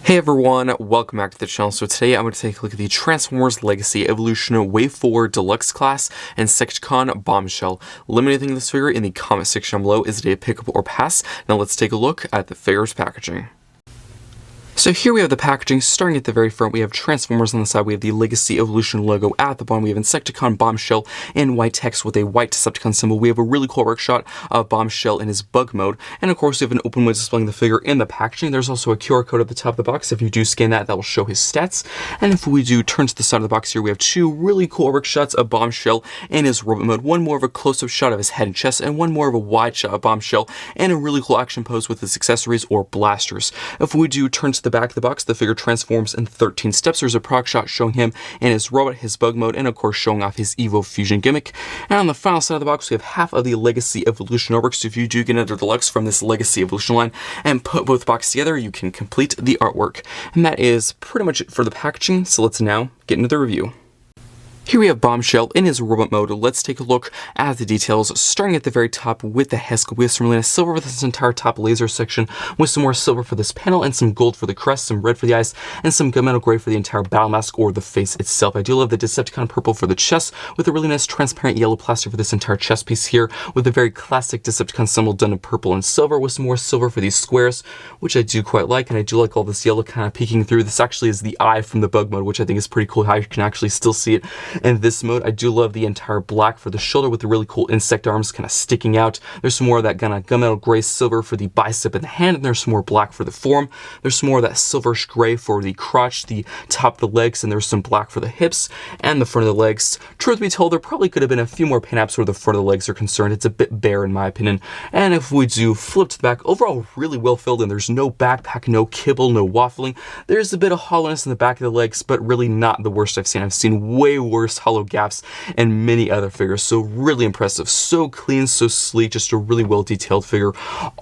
Hey everyone, welcome back to the channel. So today I'm going to take a look at the Transformers Legacy Evolution Wave 4 Deluxe class Insecticon Bombshell. Limiting this figure in the comment section below. Is it a pickup or pass? Now let's take a look at the figure's packaging. So here we have the packaging. Starting at the very front, we have Transformers on the side, we have the Legacy Evolution logo at the bottom, we have Insecticon Bombshell in white text with a white Decepticon symbol. We have a really cool artwork shot of Bombshell in his bug mode, and of course we have an open mode displaying the figure in the packaging. There's also a QR code at the top of the box. If you do scan that, that will show his stats. And if we do turn to the side of the box here, we have two really cool artwork shots of Bombshell in his robot mode. One more of a close-up shot of his head and chest, and one more of a wide shot of Bombshell, and a really cool action pose with his accessories or blasters. If we do turn to the back of the box, the figure transforms in 13 steps. There's a product shot showing him in his robot, his bug mode, and of course showing off his Evo Fusion gimmick. And on the final side of the box, we have half of the Legacy Evolution artwork. So if you do get another Deluxe from this Legacy Evolution line and put both boxes together, you can complete the artwork. And that is pretty much it for the packaging. So let's now get into the review. Here we have Bombshell in his robot mode. Let's take a look at the details, starting at the very top with the head sculpt. We have some really nice silver for this entire top laser section, with some more silver for this panel, and some gold for the crest, some red for the eyes, and some gunmetal gray for the entire battle mask or the face itself. I do love the Decepticon purple for the chest, with a really nice transparent yellow plaster for this entire chest piece here, with a very classic Decepticon symbol done in purple and silver, with some more silver for these squares, which I do quite like, and I do like all this yellow kind of peeking through. This actually is the eye from the bug mode, which I think is pretty cool how you can actually still see it in this mode. I do love the entire black for the shoulder with the really cool insect arms kind of sticking out. There's some more of that kind of gunmetal gray silver for the bicep and the hand, and there's some more black for the forearm. There's some more of that silverish gray for the crotch, the top of the legs, and there's some black for the hips and the front of the legs. Truth be told, there probably could have been a few more pin-ups where the front of the legs are concerned. It's a bit bare in my opinion. And if we do flip to the back, overall really well filled in. There's no backpack, no kibble, no waffling. There's a bit of hollowness in the back of the legs, but really not the worst I've seen. I've seen way worse hollow gaps and many other figures. So really impressive, so clean, so sleek, just a really well detailed figure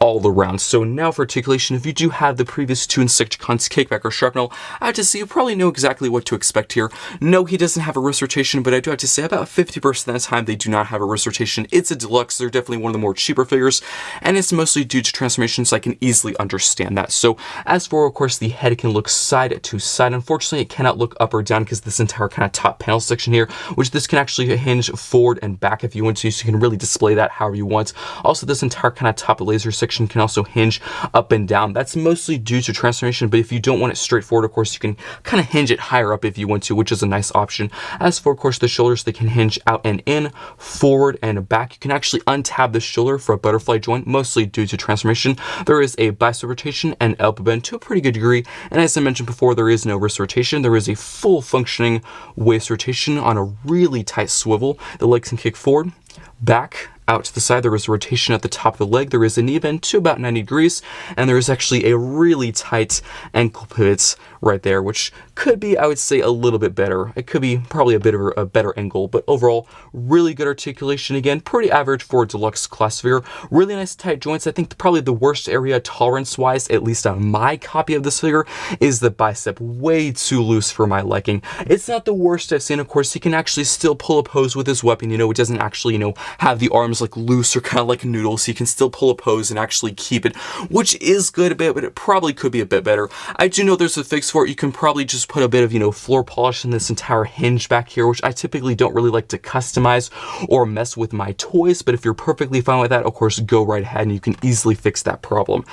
all around. So now for articulation, if you do have the previous two Insecticons, Kickback or Shrapnel, I have to say you probably know exactly what to expect here. No, he doesn't have a wrist rotation, but I do have to say about 50% of the time they do not have a wrist rotation. It's a Deluxe, they're definitely one of the more cheaper figures, and it's mostly due to transformation, so I can easily understand that. So as for, of course, the head can look side to side. Unfortunately, it cannot look up or down because this entire kind of top panel section here, which this can actually hinge forward and back if you want to, so you can really display that however you want. Also, this entire kind of top laser section can also hinge up and down. That's mostly due to transformation, but if you don't want it straight forward, of course, you can kind of hinge it higher up if you want to, which is a nice option. As for, of course, the shoulders, they can hinge out and in, forward and back. You can actually untab the shoulder for a butterfly joint, mostly due to transformation. There is a bicep rotation and elbow bend to a pretty good degree, and as I mentioned before, there is no wrist rotation. There is a full functioning waist rotation on a really tight swivel. The legs can kick forward, back, out to the side. There is a rotation at the top of the leg. There is a knee bend to about 90 degrees, and there is actually a really tight ankle pivot right there, which could be, I would say, a little bit better. It could be probably a bit of a better angle, but overall, really good articulation. Again, pretty average for a Deluxe class figure. Really nice tight joints. I think probably the worst area tolerance-wise, at least on my copy of this figure, is the bicep. Way too loose for my liking. It's not the worst I've seen. Of course, he can actually still pull a pose with his weapon. You know, it doesn't actually, you know, have the arms like loose or kind of like noodles. So you can still pull a pose and actually keep it, which is good a bit, but it probably could be a bit better. I do know there's a fix for it. You can probably just put a bit of, you know, floor polish in this entire hinge back here, which I typically don't really like to customize or mess with my toys, but if you're perfectly fine with that, of course, go right ahead and you can easily fix that problem.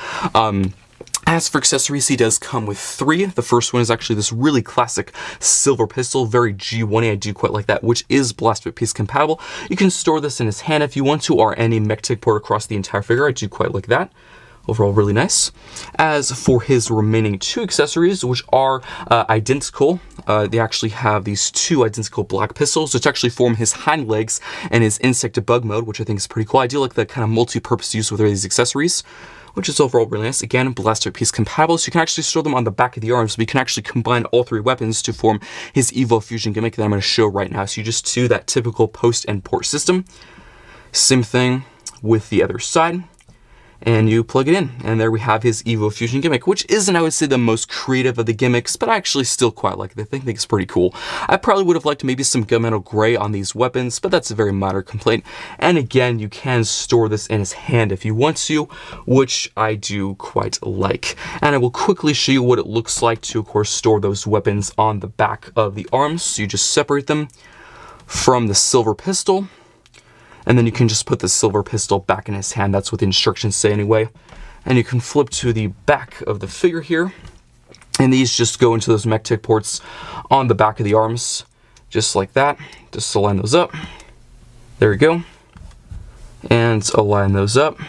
As for accessories, he does come with three. The first one is actually this really classic silver pistol, very G1-y. I do quite like that, which is Blast Piece compatible. You can store this in his hand if you want to, or any mech port across the entire figure. I do quite like that. Overall, really nice. As for his remaining two accessories, which are identical, they actually have these two identical black pistols, which actually form his hind legs and his insect bug mode, which I think is pretty cool. I do like the kind of multi-purpose use with these accessories, which is overall really nice. Again, Blaster Piece compatible, so you can actually store them on the back of the arms, but you can actually combine all three weapons to form his Evo Fusion gimmick that I'm going to show right now. So you just do that typical post and port system. Same thing with the other side. and you plug it in, and there we have his Evo Fusion gimmick, which isn't, I would say, the most creative of the gimmicks, but I actually still quite like it. I think it's pretty cool. I probably would have liked maybe some gunmetal gray on these weapons, but that's a very minor complaint. And again, you can store this in his hand if you want to, which I do quite like. And I will quickly show you what it looks like to, of course, store those weapons on the back of the arms. So you just separate them from the silver pistol, and then you can just put the silver pistol back in his hand. That's what the instructions say anyway. And you can flip to the back of the figure here, and these just go into those mech tech ports on the back of the arms, just like that. Just align those up. There we go. And align those up.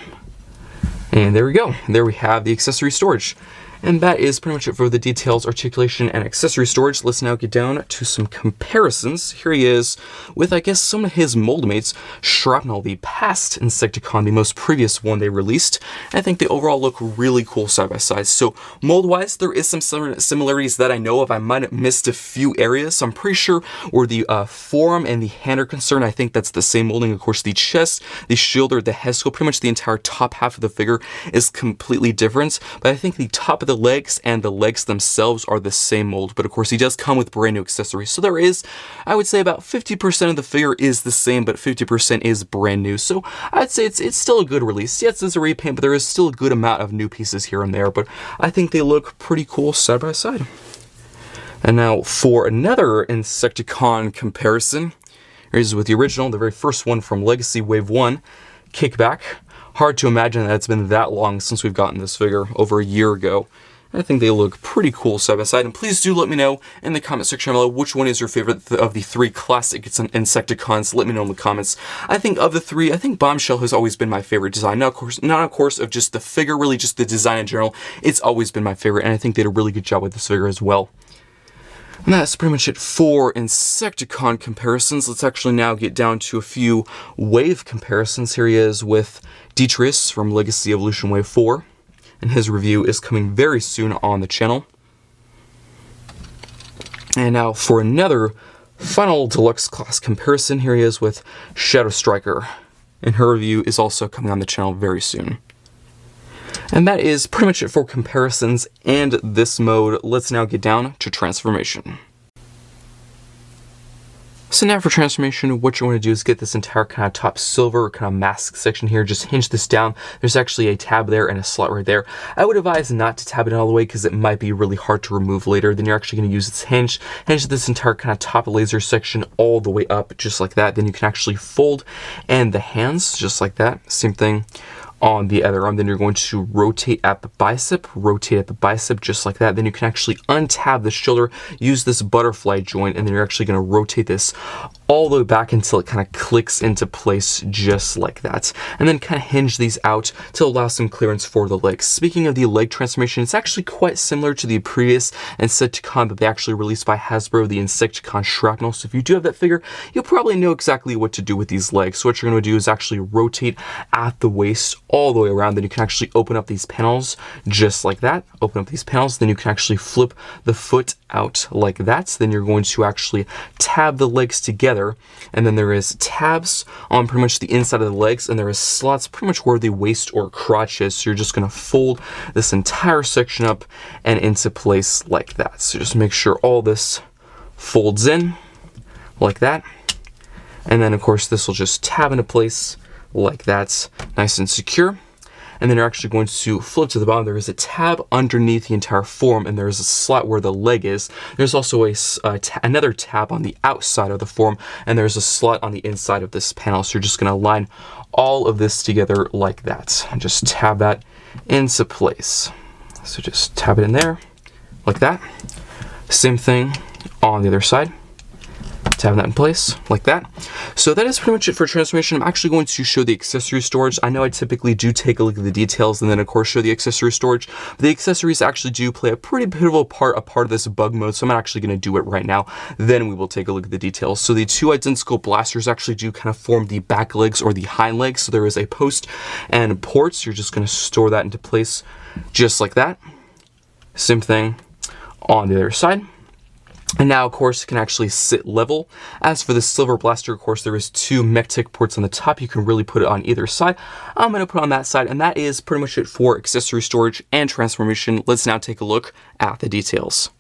And there we go. There we have the accessory storage. And that is pretty much it for the details, articulation, and accessory storage. Let's now get down to some comparisons. Here he is with, I guess, some of his mold mates. Shrapnel, the past Insecticon, the most previous one they released. I think they overall look really cool side by side. So mold-wise, there is some similarities that I know of. I might have missed a few areas. So I'm pretty sure where the forearm and the hand are concerned, I think that's the same molding. Of course, the chest, the shoulder, the head sculpt, pretty much the entire top half of the figure is completely different. But I think the top of the legs and the legs themselves are the same mold, but of course he does come with brand new accessories. So there is, I would say, about 50% of the figure is the same, but 50% is brand new. So I'd say it's still a good release. Yes, it's a repaint, but there is still a good amount of new pieces here and there, but I think they look pretty cool side by side. And now for another Insecticon comparison, here's with the original, the very first one from Legacy Wave 1, Kickback. Hard to imagine that it's been that long since we've gotten this figure, over a year ago. I think they look pretty cool side by side, and please do let me know in the comment section below which one is your favorite of the three classic Insecticons. Let me know in the comments. I think of the three, I think Bombshell has always been my favorite design. Not of course of just the figure, really just the design in general. It's always been my favorite, and I think they did a really good job with this figure as well. And that's pretty much it for Insecticon comparisons. Let's actually now get down to a few wave comparisons. Here he is with Detrius from Legacy Evolution Wave 4, and his review is coming very soon on the channel. And now for another final deluxe class comparison, here he is with Shadow Striker, and her review is also coming on the channel very soon. And that is pretty much it for comparisons and this mode. Let's now get down to transformation. So now for transformation, what you want to do is get this entire kind of top silver kind of mask section here, just hinge this down. There's actually a tab there and a slot right there. I would advise not to tab it all the way because it might be really hard to remove later. Then you're actually going to use this hinge this entire kind of top laser section all the way up, just like that. Then you can actually fold, and the hands, just like that, same thing on the other arm. Then you're going to rotate at the bicep, just like that. Then you can actually untab the shoulder, use this butterfly joint, and then you're actually going to rotate this all the way back until it kind of clicks into place just like that. And then kind of hinge these out to allow some clearance for the legs. Speaking of the leg transformation, it's actually quite similar to the previous Insecticon that they actually released by Hasbro, the Insecticon Shrapnel. So if you do have that figure, you'll probably know exactly what to do with these legs. So what you're going to do is actually rotate at the waist all the way around. Then you can actually open up these panels just like that. Open up these panels, then you can actually flip the foot out like that. Then you're going to actually tab the legs together, and then there is tabs on pretty much the inside of the legs, and there is slots pretty much where the waist or crotch is. So you're just going to fold this entire section up and into place like that. So just make sure all this folds in like that, and then of course this will just tab into place like that, nice and secure. And then you're actually going to flip to the bottom. There is a tab underneath the entire form, and there's a slot where the leg is. There's also another tab on the outside of the form, and there's a slot on the inside of this panel. So you're just going to align all of this together like that, and just tab that into place. So just tab it in there like that. Same thing on the other side. Tab that in place like that. So that is pretty much it for transformation. I'm actually going to show the accessory storage. I know I typically do take a look at the details and then of course show the accessory storage. But the accessories actually do play a pretty pivotal part, a part of this bug mode. So I'm actually going to do it right now. Then we will take a look at the details. So the two identical blasters actually do kind of form the back legs or the hind legs. So there is a post and ports. You're just going to store that into place just like that. Same thing on the other side. And now, of course, it can actually sit level. As for the silver blaster, of course, there is 2 mech ports on the top. You can really put it on either side. I'm going to put it on that side, and that is pretty much it for accessory storage and transformation. Let's now take a look at the details.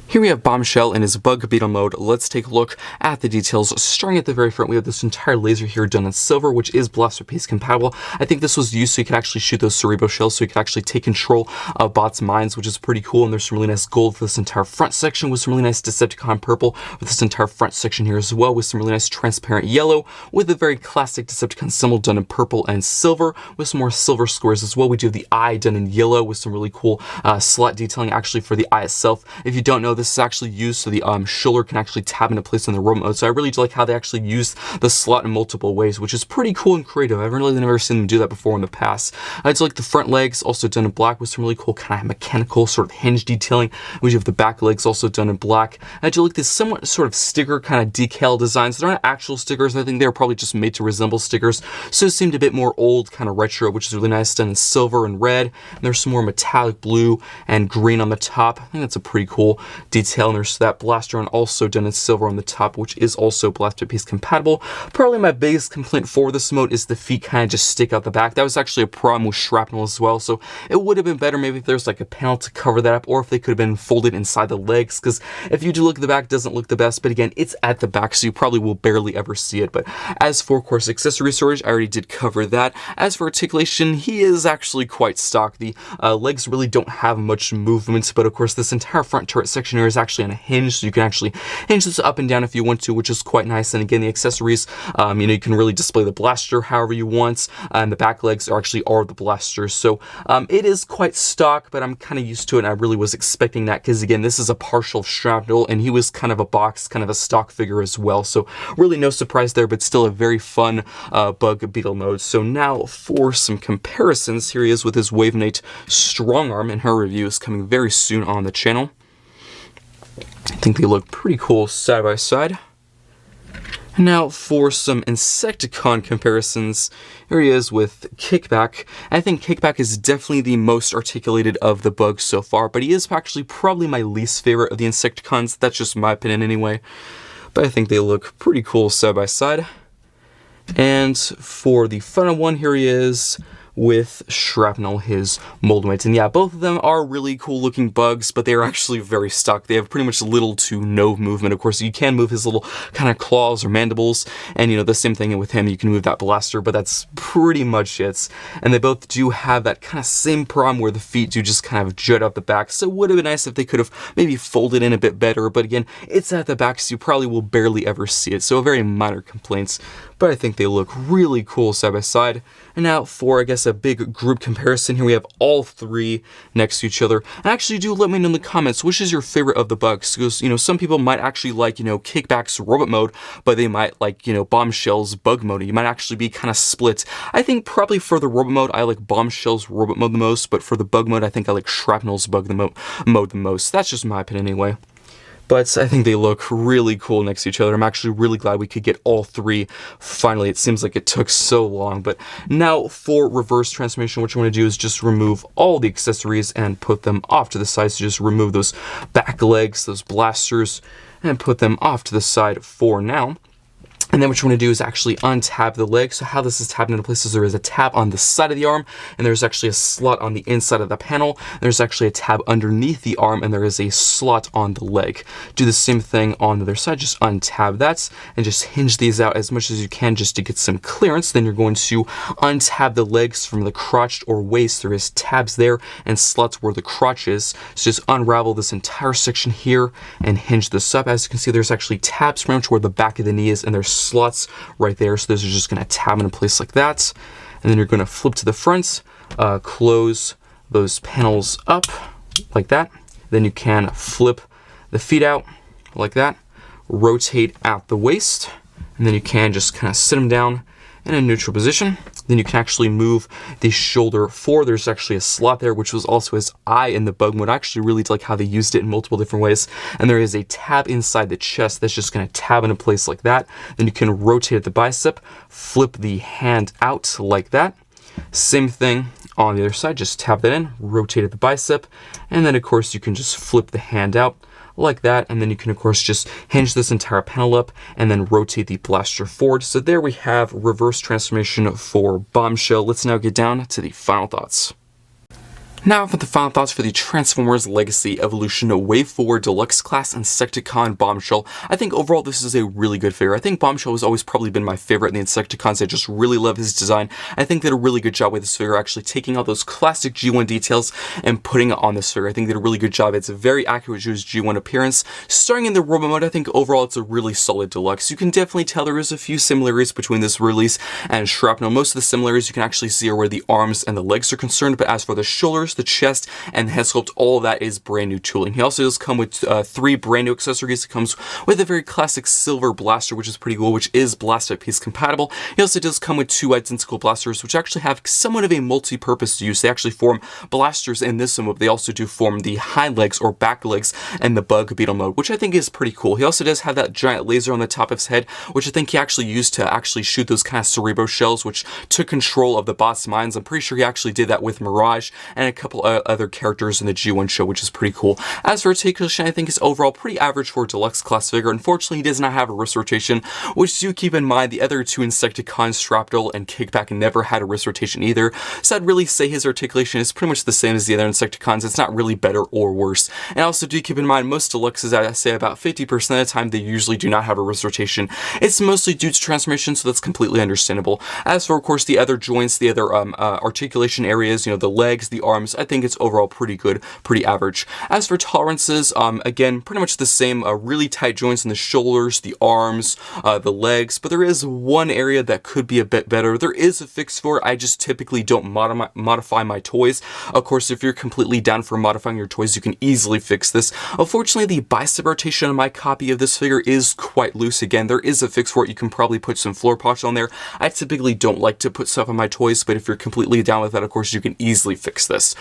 Here we have Bombshell in his bug beetle mode. Let's take a look at the details. Starting at the very front, we have this entire laser here done in silver, which is blaster piece compatible. I think this was used so you could actually shoot those cerebro shells, so you could actually take control of bots' minds, which is pretty cool. And there's some really nice gold for this entire front section with some really nice Decepticon purple with this entire front section here as well, with some really nice transparent yellow with a very classic Decepticon symbol done in purple and silver with some more silver squares as well. We do have the eye done in yellow with some really cool slot detailing actually for the eye itself. If you don't know, this is actually used so the shoulder can actually tab into place in the robot mode. So I really do like how they actually use the slot in multiple ways, which is pretty cool and creative. I've really never seen them do that before in the past. I do like the front legs also done in black with some really cool kind of mechanical sort of hinge detailing. We have the back legs also done in black. I do like this somewhat sort of sticker kind of decal designs. They're not actual stickers. I think they're probably just made to resemble stickers. So it seemed a bit more old, kind of retro, which is really nice, done in silver and red. And there's some more metallic blue and green on the top. I think that's a pretty cool detail. And there's that blaster one also done in silver on the top, which is also blaster piece compatible. Probably my biggest complaint for this mode is the feet kind of just stick out the back. That was actually a problem with shrapnel as well, so it would have been better maybe if there's like a panel to cover that up, or if they could have been folded inside the legs, because if you do look at the back, it doesn't look the best, but again, it's at the back, so you probably will barely ever see it. But as for, of course, accessory storage, I already did cover that. As for articulation, he is actually quite stock. The legs really don't have much movement, but of course, this entire front turret section here is actually on a hinge, so you can actually hinge this up and down if you want to, which is quite nice. And again, the accessories, you can really display the blaster however you want, and the back legs are the blasters. So it is quite stock, but I'm kind of used to it, and I really was expecting that, because again, this is a partial shrapnel, and he was kind of a box, kind of a stock figure as well. So really no surprise there, but still a very fun bug beetle mode. So now for some comparisons, here he is with his Wave Knight Strong Arm, and her review is coming very soon on the channel. I think they look pretty cool side by side. Now for some Insecticon comparisons, here he is with Kickback. I think Kickback is definitely the most articulated of the bugs so far, but he is actually probably my least favorite of the Insecticons. That's just my opinion anyway. But I think they look pretty cool side by side. And for the final one, here he is with Shrapnel, his Moldmate. And yeah, both of them are really cool looking bugs, but they're actually very stuck. They have pretty much little to no movement. Of course, you can move his little kind of claws or mandibles, and the same thing with him, you can move that blaster, but that's pretty much it. And they both do have that kind of same problem where the feet do just kind of jut out the back, so it would have been nice if they could have maybe folded in a bit better, but again, it's at the back, so you probably will barely ever see it, so a very minor complaints. But I think they look really cool side by side. And now for, I guess, a big group comparison, here we have all three next to each other. And actually do let me know in the comments, which is your favorite of the bugs? Because, some people might actually like, Kickback's robot mode, but they might like, Bombshell's bug mode. You might actually be kind of split. I think probably for the robot mode, I like Bombshell's robot mode the most, but for the bug mode, I think I like Shrapnel's bug mode the most. That's just my opinion anyway. But I think they look really cool next to each other. I'm actually really glad we could get all three finally. It seems like it took so long. But now for reverse transformation, what you want to do is just remove all the accessories and put them off to the side. So just remove those back legs, those blasters, and put them off to the side for now. And then what you want to do is actually untab the leg. So how this is tabbed into place is there is a tab on the side of the arm, and there's actually a slot on the inside of the panel. There's actually a tab underneath the arm, and there is a slot on the leg. Do the same thing on the other side. Just untab that and just hinge these out as much as you can just to get some clearance. Then you're going to untab the legs from the crotch or waist. There is tabs there and slots where the crotch is. So just unravel this entire section here and hinge this up. As you can see, there's actually tabs pretty much where the back of the knee is, and there's slots right there, so those are just going to tab into place like that. And then you're going to flip to the front, close those panels up like that. Then you can flip the feet out like that, rotate at the waist, and then you can just kind of sit them down in a neutral position. Then you can actually move the shoulder forward. There's actually a slot there, which was also his eye in the bug mode. I actually really like how they used it in multiple different ways. And there is a tab inside the chest that's just going to tab into place like that. Then you can rotate the bicep, flip the hand out like that. Same thing on the other side, just tap that in, rotate at the bicep, and then of course you can just flip the hand out like that, and then you can of course just hinge this entire panel up and then rotate the blaster forward. So there we have reverse transformation for Bombshell. Let's now get down to the final thoughts. Now for the final thoughts for the Transformers Legacy Evolution Wave 4 Deluxe Class Insecticon Bombshell. I think overall this is a really good figure. I think Bombshell has always probably been my favorite in the Insecticons. I just really love his design. I think they did a really good job with this figure, actually taking all those classic G1 details and putting it on this figure. I think they did a really good job. It's a very accurate to his G1 appearance. Starting in the Robo mode, I think overall it's a really solid deluxe. You can definitely tell there is a few similarities between this release and Shrapnel. Most of the similarities you can actually see are where the arms and the legs are concerned, but as for the shoulders, the chest, and the head sculpt, all of that is brand new tooling. He also does come with 3 brand new accessories. It comes with a very classic silver blaster, which is pretty cool, which is Blast Piece compatible. He also does come with 2 identical blasters, which actually have somewhat of a multi-purpose use. They actually form blasters in this mode. They also do form the hind legs or back legs in the Bug Beetle mode, which I think is pretty cool. He also does have that giant laser on the top of his head, which I think he actually used to actually shoot those kind of Cerebro shells, which took control of the boss minds. I'm pretty sure he actually did that with Mirage and a couple other characters in the G1 show, which is pretty cool. As for articulation, I think is overall pretty average for a deluxe class figure. Unfortunately, he does not have a wrist rotation, which do keep in mind the other 2 Insecticons, Shrapnel and Kickback, never had a wrist rotation either. So I'd really say his articulation is pretty much the same as the other Insecticons. It's not really better or worse. And also do keep in mind most deluxes, I say about 50% of the time, they usually do not have a wrist rotation. It's mostly due to transformation, so that's completely understandable. As for, of course, the other joints, the other articulation areas, you know, the legs, the arms, I think it's overall pretty good, pretty average. As for tolerances, again, pretty much the same, really tight joints in the shoulders, the arms, the legs, but there is one area that could be a bit better. There is a fix for it. I just typically don't modify my toys. Of course, if you're completely down for modifying your toys, you can easily fix this. Unfortunately, the bicep rotation on my copy of this figure is quite loose. Again, there is a fix for it. You can probably put some floor pots on there. I typically don't like to put stuff on my toys, but if you're completely down with that, of course, you can easily fix this.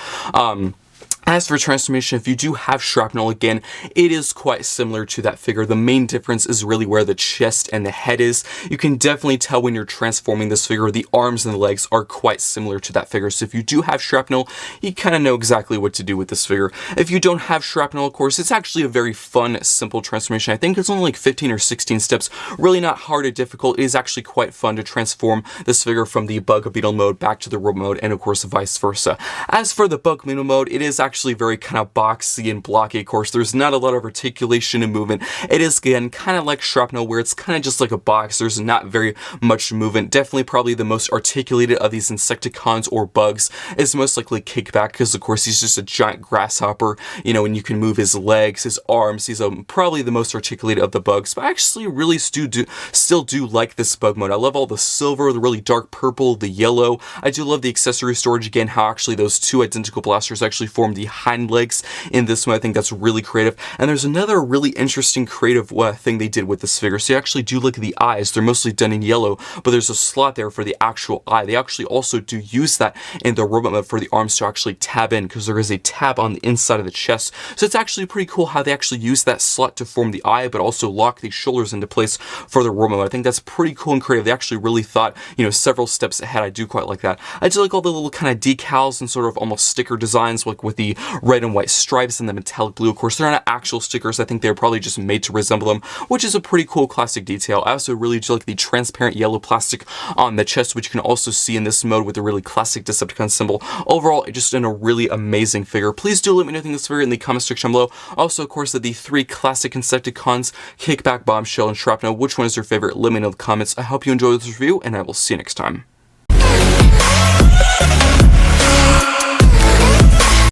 As for transformation, if you do have Shrapnel, again, it is quite similar to that figure. The main difference is really where the chest and the head is. You can definitely tell when you're transforming this figure, the arms and the legs are quite similar to that figure. So if you do have Shrapnel, you kind of know exactly what to do with this figure. If you don't have Shrapnel, of course, it's actually a very fun, simple transformation. I think it's only like 15 or 16 steps, really not hard or difficult. It is actually quite fun to transform this figure from the Bug Beetle mode back to the Robo mode, and of course vice versa. As for the Bug Beetle mode, it is actually very kind of boxy and blocky. Of course, there's not a lot of articulation and movement. It is, again, kind of like Shrapnel, where it's kind of just like a box. There's not very much movement. Definitely probably the most articulated of these Insecticons or bugs is most likely Kickback, because of course he's just a giant grasshopper, you know, and you can move his legs, his arms. He's probably the most articulated of the bugs, but I actually really still do like this bug mode. I love all the silver, the really dark purple, the yellow. I do love the accessory storage, again, how actually those 2 identical blasters actually form the hind legs in this one. I think that's really creative. And there's another really interesting creative thing they did with this figure. So you actually do look at the eyes. They're mostly done in yellow, but there's a slot there for the actual eye. They actually also do use that in the robot mode for the arms to actually tab in, because there is a tab on the inside of the chest. So it's actually pretty cool how they actually use that slot to form the eye, but also lock the shoulders into place for the robot mode. I think that's pretty cool and creative. They actually really thought, you know, several steps ahead. I do quite like that. I do like all the little kind of decals and sort of almost sticker designs, like with the red and white stripes and the metallic blue. Of course, they're not actual stickers. I think they're probably just made to resemble them, which is a pretty cool classic detail. I also really do like the transparent yellow plastic on the chest, which you can also see in this mode with the really classic Decepticon symbol. Overall, just in a really amazing figure. Please do let me know what you think of this figure in the comment section below. Also, of course, the 3 classic Insecticons, Kickback, Bombshell, and Shrapnel. Which one is your favorite? Let me know in the comments. I hope you enjoyed this review, and I will see you next time.